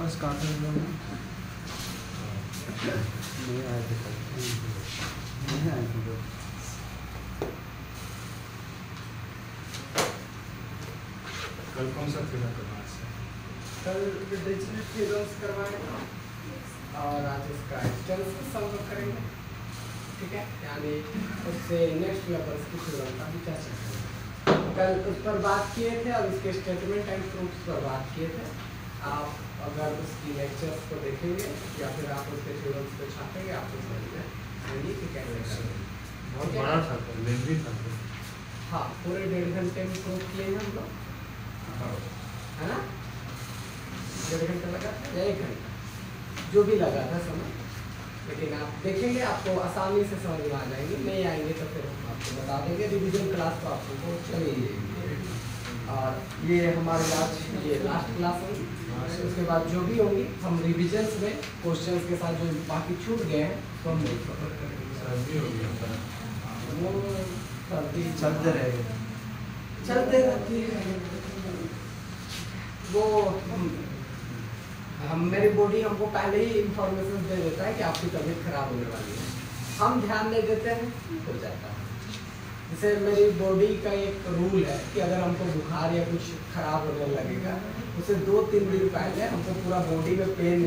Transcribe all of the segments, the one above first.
बस काफी नहीं आए थे नहीं आए थे कल कौन सा थ्योरम करना है? कल डिरिचलेट थ्योरम्स करवाएंगे और आज इसका एक्सटेंशन सॉल्व करेंगे, ठीक है। यानी उससे नेक्स्ट लेवल की थ्योरम का भी चर्चा करेंगे। कल उस पर बात किए थे और उसके स्टेटमेंट एंड प्रूफ्स पर बात किए थे। आप अगर उसकी लेक्चर्स को देखेंगे या फिर आप उसके थ्योरम्स को छापेंगे आपको समझ में आएंगे कि कैसे करेंगे। बहुत बड़ा था, लेंथी था। हाँ, पूरे 1.5 घंटे में प्रूफ किए हैं हम लोग, है ना। 1.5 घंटा लगा था या 1 घंटा, जो भी लगा था समय, लेकिन आप देखेंगे आपको आसानी से समझ में आ जाएंगे। नहीं आएंगे तो फिर हम आपको बता देंगे। रिवीजन क्लास तो आपको चली जाएगी और ये हमारी ये लास्ट क्लास होगी। उसके बाद जो भी होंगी हम रिविजन्स में क्वेश्चंस के साथ जो बाकी छूट गए हैं तो हम सर्दी हो गया था, वो सर्दी चलते रहेगा, चलते रहती है। वो हम मेरी बॉडी हमको पहले ही इंफॉर्मेशन दे देता है कि आपकी तबीयत खराब होने वाली है, हम ध्यान नहीं देते हैं, हो जाता है। जैसे मेरी बॉडी का एक रूल है कि अगर हमको बुखार या कुछ खराब होने लगेगा उसे 2-3 दिन पहले हमको पूरा बॉडी में पेन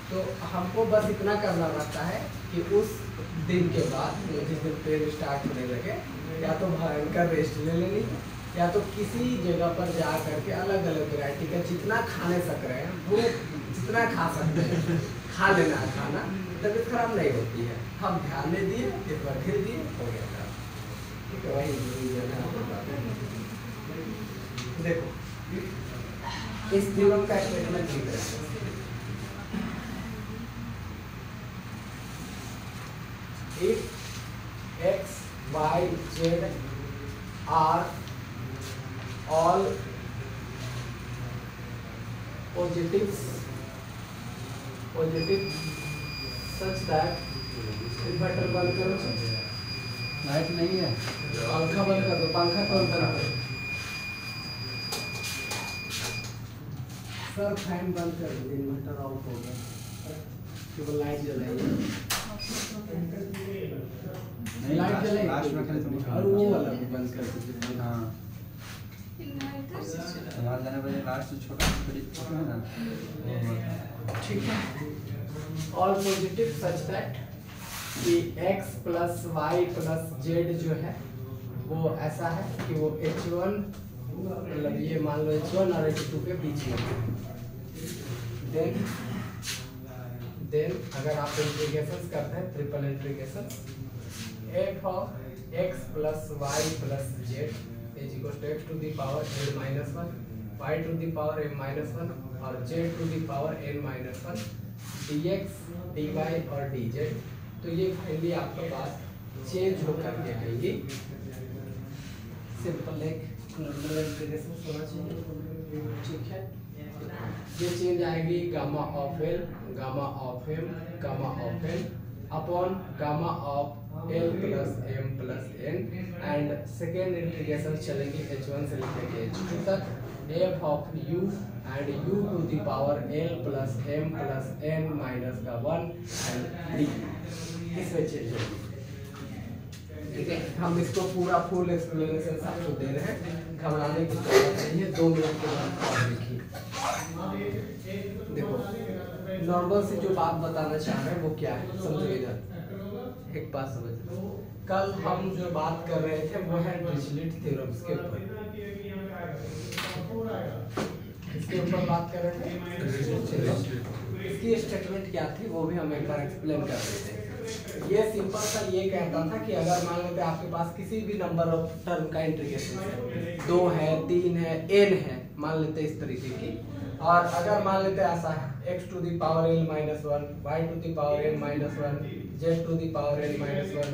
तो हमको बस इतना करना रहता है कि उस दिन के बाद जिस दिन पेन स्टार्ट होने लगे या तो भयंकर रेस्ट ले लेनी है या तो किसी जगह पर जा करके अलग अलग वैरायटी का जितना खाने सक रहे हैं वो जितना खा सकते हैं खा लेना है खाना, तबीयत खराब नहीं होती है। हम ध्यान नहीं दिए, एक बार फिर दिए, हो गया खराब, ठीक है। वही देखो इस थ्योरम का स्टेटमेंट लिख रहे हैं। If x, y, z are all positive such that inverter बंद करो, लाइट नहीं है, पंखा बंद कर दो, पंखा कौन बंद करो सर, फैन बंद कर दो, इन्वर्टर आउट हो गया, केवल लाइट जलाइए, लाइट जलाइए लास्ट में और वो वाला भी बंद कर दीजिए। हाँ हमारे जाने बजे लास्ट छोटा है ना, ठीक है। ऑल पॉजिटिव सच दैट कि x plus y plus z जो है वो ऐसा है कि वो h1 मतलब ये मान लो h1 और h2 के बीच में। देन अगर आप इंटीग्रेशन करते हैं triple integration f of x plus y plus z is equal to x to the power n minus 1 y to the power m minus 1 और z to the power n minus 1 dx dy और dz। तो ये finally आपके पास change होकर के आएगी। Simple एक normal integration होना चाहिए, ठीक है। ये चेंज आएगी gamma of l gamma of m gamma of n upon gamma of l plus m plus n and second integration चलेगी h1 से लेकर h2 तक f of u and u to the power l plus m plus n minus का 1 and d इसमें change होगी, ठीक है। हम इसको पूरा फुल एक्सप्लेनेशन आपको दे रहे हैं, घबराने की जरूरत नहीं है। 2 मिनट के बाद और देखिए, देखो नॉर्मल से जो बात बताना चाह रहे हैं वो क्या है समझिएगा। एक बात समझ, कल हम जो बात कर रहे थे वो है डिरिचलेट थ्योरम्स के ऊपर, इसके ऊपर बात कर रहे थे। इसकी स्टेटमेंट क्या थी वो भी हम एक बार एक्सप्लेन कर रहे थे। ये सिंपल सा ये कहता था कि अगर मान लेते आपके पास किसी भी नंबर ऑफ टर्म का इंटीग्रेशन है, 2 है 3 है n है, मान लेते इस तरीके की, और अगर मान लेते ऐसा है x to the power n minus 1 y to the power n minus 1 z to the power n minus 1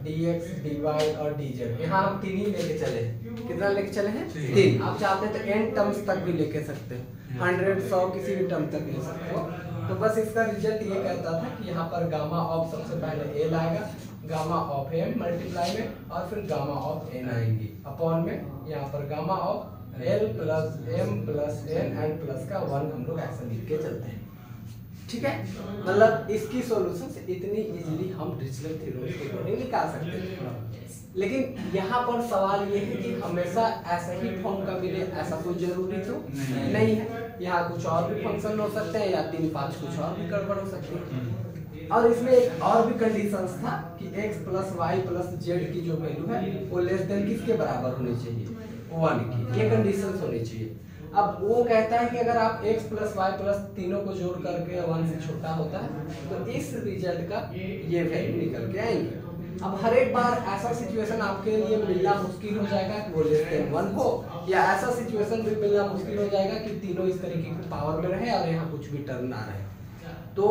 dx dy और dz। यहाँ हम 3 ही लेके चले, कितना लेके चले हैं 3। आप चाहते तो n टर्म्स तक भी लेके सकते हो, 100 100 किसी भी टर्म तक ले सकते हो। तो बस इसका रिजल्ट ये कहता था कि यहाँ पर गामा ऑफ सबसे पहले l आएगा, गामा ऑफ m मल्टीप्लाई में और फिर गामा ऑफ n आएंगी अपॉन में यहाँ पर gamma of L plus M plus N and plus का 1 हम लोग ऐसा लिख के चलते हैं। ठीक है, मतलब इसकी सॉल्यूशन से इतनी इजीली हम डिरिचलेट थ्योरम के अकॉर्डिंग निकाल सकते हैं। लेकिन यहाँ पर सवाल ये है कि हमेशा ऐसा ही फॉर्म का मिले ऐसा कोई जरूरी तो नहीं है। यहाँ कुछ और भी फंक्शन हो सकते हैं या 3 5 कुछ और भी गड़बड़ हो सकती है। और इसमें एक और भी कंडीशंस था कि x plus y plus z की जो वैल्यू है वो लेस देन किसके बराबर होनी चाहिए, 1 की। ये कंडीशंस होनी चाहिए। अब वो कहता है कि अगर आप x प्लस वाई प्लस तीनों को जोड़ करके 1 से छोटा होता है तो इस रिजल्ट का ये वैल्यू निकल के आएंगे। अब हर एक बार ऐसा सिचुएशन आपके लिए मिलना मुश्किल हो जाएगा कि वो लेस देन 1 हो, या ऐसा सिचुएशन भी मिलना मुश्किल हो जाएगा कि तीनों इस तरीके की पावर में रहे और यहाँ कुछ भी टर्म ना रहे। तो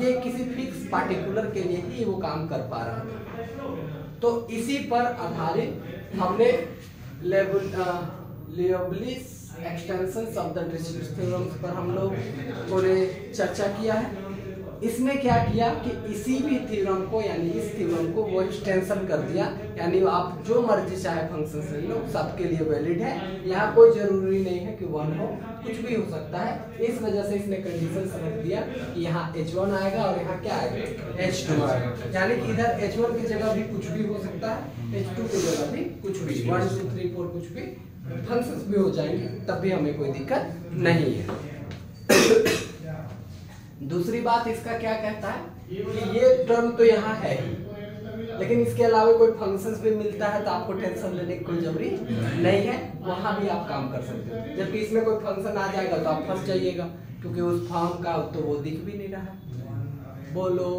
ये किसी फिक्स पार्टिकुलर के लिए ही वो काम कर पा रहा है। तो इसी पर आधारित हमने लियोबलिस extension of the Dirichlet theorem पर हम लोगों ने चर्चा किया है। इसने क्या किया कि इसी भी थ्योरम को यानी इस थ्योरम को वो एक्सटेंशन कर दिया, यानी आप जो मर्जी चाहे फंक्शन से लो सबके लिए वैलिड है। यहाँ कोई जरूरी नहीं है कि 1 हो, कुछ भी हो सकता है। इस वजह से इसने कंडीशन रख दिया कि यहाँ H1 आएगा और यहाँ क्या आएगा, H2 आएगा। यानी कि इधर H1 की जगह भी कुछ भी हो सकता है, H2 की जगह भी कुछ भी, 1 2 3 4 कुछ भी फंक्शंस भी हो जाएंगे, तब भी हमें कोई दिक्कत नहीं है। दूसरी बात इसका क्या कहता है कि ये टर्म तो यहाँ है ही, लेकिन इसके अलावा कोई फंक्शंस भी मिलता है तो आपको टेंशन लेने की कोई जरूरी नहीं है, वहां भी आप काम कर सकते हो। जबकि इसमें कोई फंक्शन आ जाएगा तो आप फंस जाइएगा, क्योंकि उस फॉर्म का तो वो दिख भी नहीं रहा। बोलो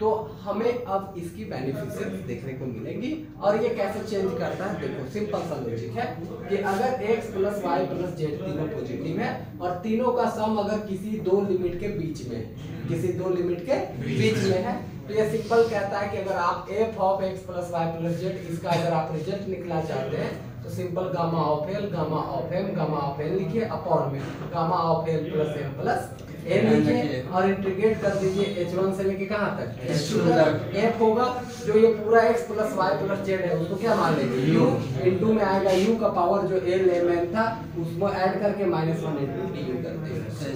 तो हमें अब इसकी बेनिफिशियर्स देखने को मिलेंगी। और ये कैसे चेंज करता है, देखो सिंपल सा लॉजिक है कि अगर x plus y plus z तीनों पॉजिटिव है और तीनों का सम अगर किसी 2 लिमिट के बीच में, किसी 2 लिमिट के बीच में है, तो ये सिंपल कहता है कि अगर आप f of x plus y plus z इसका अगर आप रिजल्ट निकलना चाहते हैं तो simple gamma of l gamma of m gamma of n लिखिए अपॉन में gamma of l plus m plus n लिखिए और इंटीग्रेट कर दीजिए h1 से लेके कहां तक, h2 तक। f होगा जो ये पूरा x plus y plus z है उसको क्या मान लेंगे, u इनटू में आएगा u का पावर जो l m n था उसको ऐड करके -1 इनटू du कर देंगे।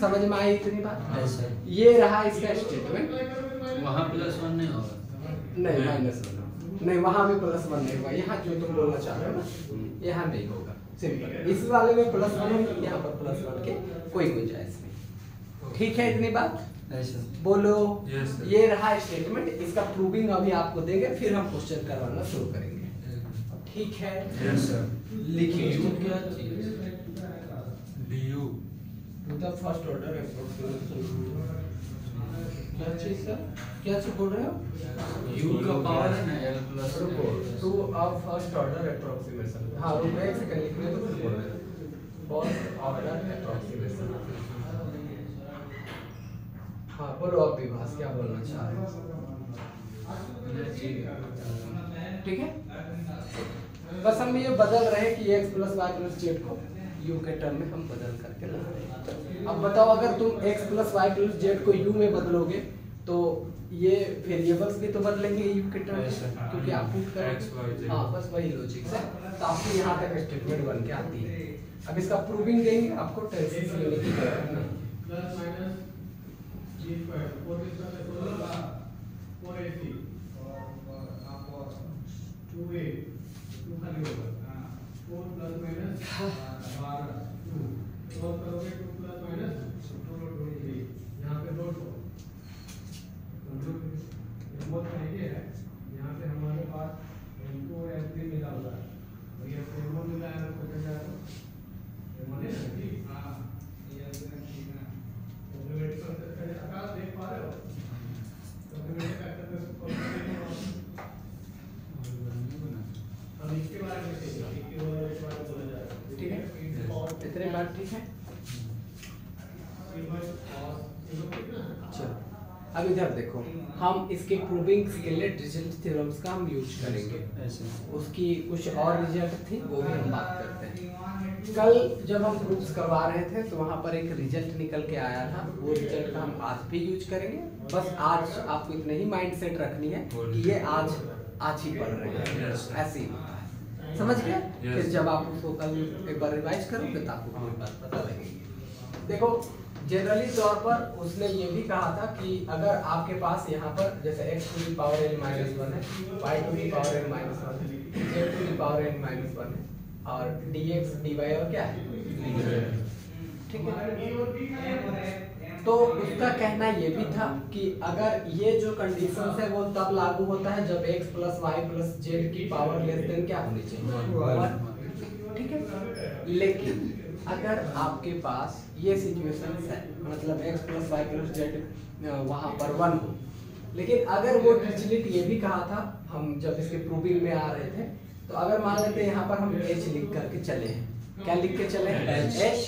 समझ में आई इतनी बात? ये रहा इसका स्टेटमेंट। वहां +1 नहीं होगा, नहीं -1 नहीं, वहां भी +1 नहीं होगा। यहाँ जो तुम बोलना चाह रहे हो ना, यहाँ नहीं होगा। सिंपल, इस वाले में +1 है, यहाँ पर +1 के कोई गुंजाइश नहीं। ठीक है इतनी बात? बोलो। ये रहा स्टेटमेंट, इसका प्रूविंग अभी आपको देंगे, फिर हम क्वेश्चन करवाना शुरू करेंगे। ठीक है? Yes sir. लिखिए क्या चीज du to the first order approximation. क्या चीज सर, क्या चीज बोल रहे हो? u का पावर है ना l प्लस रुको, two of first order approximation. हाँ रुको एक सेकंड लिखने दो, फिर बोल रहे हैं फर्स्ट ऑर्डर एप्रोक्सीमेशन। हाँ बोलो आप विभास, क्या बोलना चाह रहे हो? ठीक है, बस हम ये बदल रहे हैं कि x plus y plus z को u के टर्म में हम बदल करके ला रहे हैं। अब बताओ अगर तुम x plus y plus z को u में बदलोगे तो ये वेरिएबल्स भी तो बदलेंगे u के टर्म में, क्योंकि आप पुट करेंगे। हाँ बस वही लॉजिक है, तो आपकी यहाँ तक स्टेटमेंट बन के आती है। अब इसका प्रूविंग देंगे, आपको टेंशन लेने की जरूरत नहीं। यहाँ पे हमारे पास M2 और M3 मिला हुआ है और ये M1 मिला है, आपको क्या जा रहा है M1 है ना, ठीक। हाँ ये ठीक है, कॉम्प्लीमेंट्री करते आकाश देख पा रहे हो, कॉम्प्लीमेंट्री करते हम इसके बारे में इसके बारे में बोला जा रहा है। ठीक है, इतने बात ठीक है। चलो अब इधर देखो, हम इसके प्रूविंग के लिए डिरिचलेट थ्योरम्स का हम यूज करेंगे। उसकी कुछ और रिजल्ट थी वो भी हम बात करते हैं। कल जब हम प्रूफ्स करवा रहे थे तो वहाँ पर एक रिजल्ट निकल के आया था, वो रिजल्ट का हम आज भी यूज करेंगे। बस आज आपको इतना ही माइंड सेट रखनी है कि ये आज ही पढ़ रहे हैं, ऐसे ही होता है। समझ गए? Yes. फिर जब आप उसको कल एक बार रिवाइज करोगे तो आपको कोई बात पता लगेगी। देखो जनरली तौर पर उसने ये भी कहा था कि अगर आपके पास यहाँ पर जैसे x to the power n minus 1 है, y to the power n minus 1 है, z to the power n minus 1 है और dx dy और क्या है, ठीक है। तो उसका कहना ये भी था कि अगर ये जो कंडीशंस है वो तब लागू होता है जब x plus y plus z की पावर लेस देन क्या होनी चाहिए, ठीक है। लेकिन अगर आपके पास ये सिचुएशन है, मतलब x plus y plus z वहाँ पर 1 हो, लेकिन अगर वो डिरिचलेट ये भी कहा था, हम जब इसके प्रूविंग में आ रहे थे, तो अगर मान लेते हैं यहाँ पर हम h लिख करके चले हैं, क्या लिख के चले हैं h,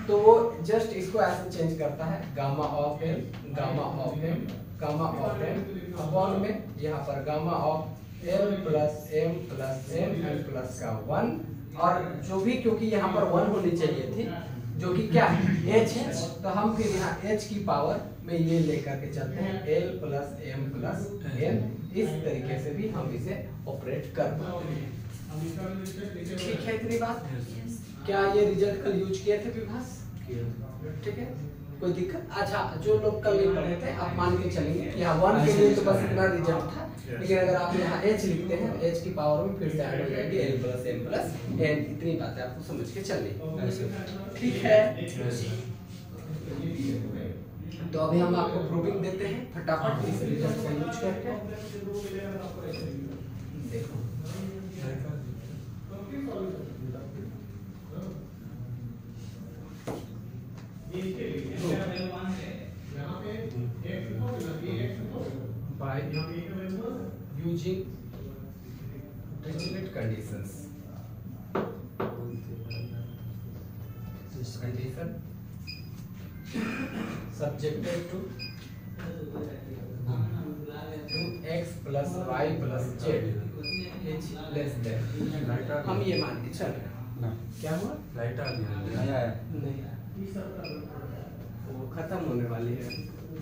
तो वो जस्ट इसको ऐसे चेंज करता है gamma of m gamma of m gamma of m upon में यहाँ पर gamma of l plus m plus m n plus का 1, और जो भी क्योंकि यहाँ पर 1 होनी चाहिए थी जो कि क्या है h है, तो हम फिर यहाँ h की पावर में ये लेकर के चलते हैं l plus m plus n, इस तरीके से भी हम इसे ऑपरेट कर पाते हैं। ठीक है इतनी बात? क्या ये रिजल्ट कल यूज किए थे विभास? ठीक है, कोई दिक्कत? अच्छा, जो लोग कल नहीं पढ़े थे आप मान के चलेंगे कि यहाँ 1 के लिए तो बस इतना रिजल्ट था, लेकिन अगर आप यहाँ h लिखते हैं h की पावर में फिर से ऐड हो जाएगी l plus m plus n, इतनी बातें आपको समझ के चलनी, ठीक है। तो अभी हम आपको प्रूविंग देते हैं फटाफट इस रिजल्ट का यूज करके। देखो by using Dirichlet conditions, this condition subjected to x plus y plus z is less than, हम ये मान के चल रहे हैं, क्या हुआ? लाइट आ गया नहीं, वो खत्म होने वाली है,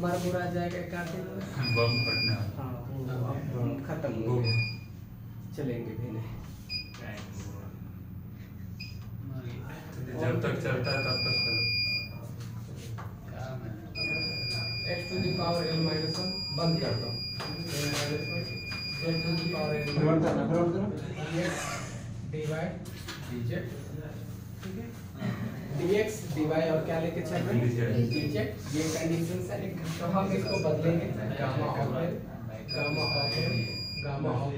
मर बुरा जाएगा काटे बम फटना। हाँ खत्म हो गया, चलेंगे भी नहीं। जब तक चलता है तब तक चलो। x to the power n minus 1 बंद कर दो, n minus 1 z to the power n minus 1 dx dy dz, ठीक है, dx dy और क्या लेके चल रहे हैं dz, ये कंडीशंस है। तो हम इसको बदलेंगे gamma of n gamma of n gamma of,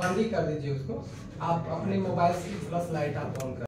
बंद ही कर दीजिए उसको, आप अपने मोबाइल से प्लस लाइट आप ऑन कर